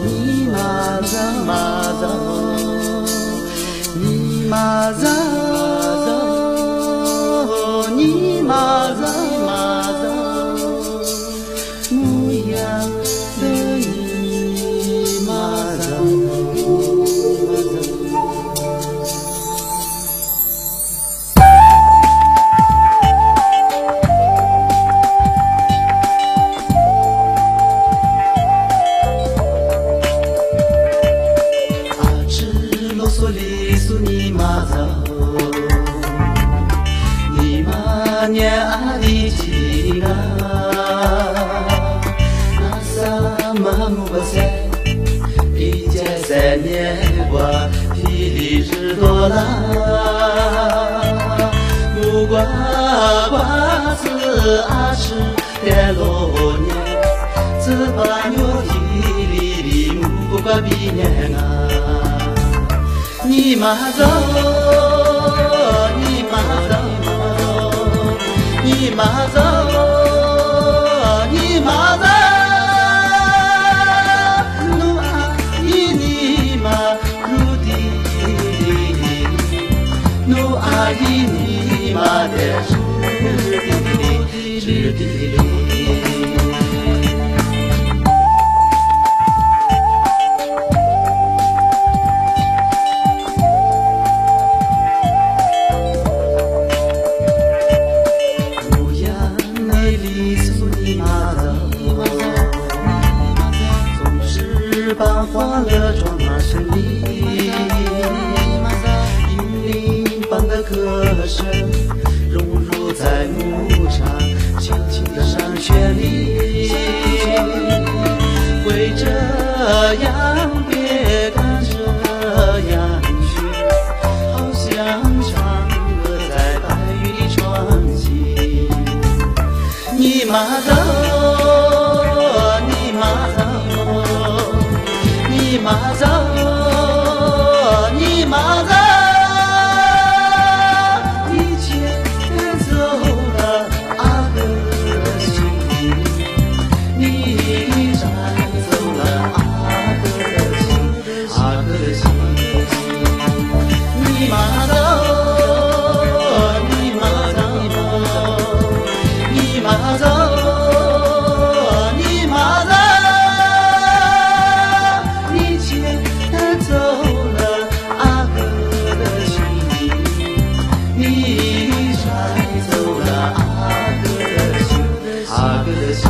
你马走，马走，你马走，你马走，马走，牧羊的你马走，马走。嗦里嗦尼玛走，尼玛念阿里吉嘎，那萨玛木巴塞，比杰塞涅瓦皮里日多拉，木瓜瓜子阿吃天罗年，自巴牛皮里里木瓜比年啊。你马走，你马走，你马走，你马走，努阿伊尼玛如地，努阿伊尼玛的日地里。把欢乐装满生命，银铃般的歌声融入在牧场，轻轻的上旋律。为这样别赶着羊群，好像唱歌在白云里穿行。你马走，你马走。你马走，你马走，你牵走了阿哥的心，你摘走了阿哥的心，阿哥的心。你马走，你马走，你马走。你摘走了阿哥的心，阿哥的心。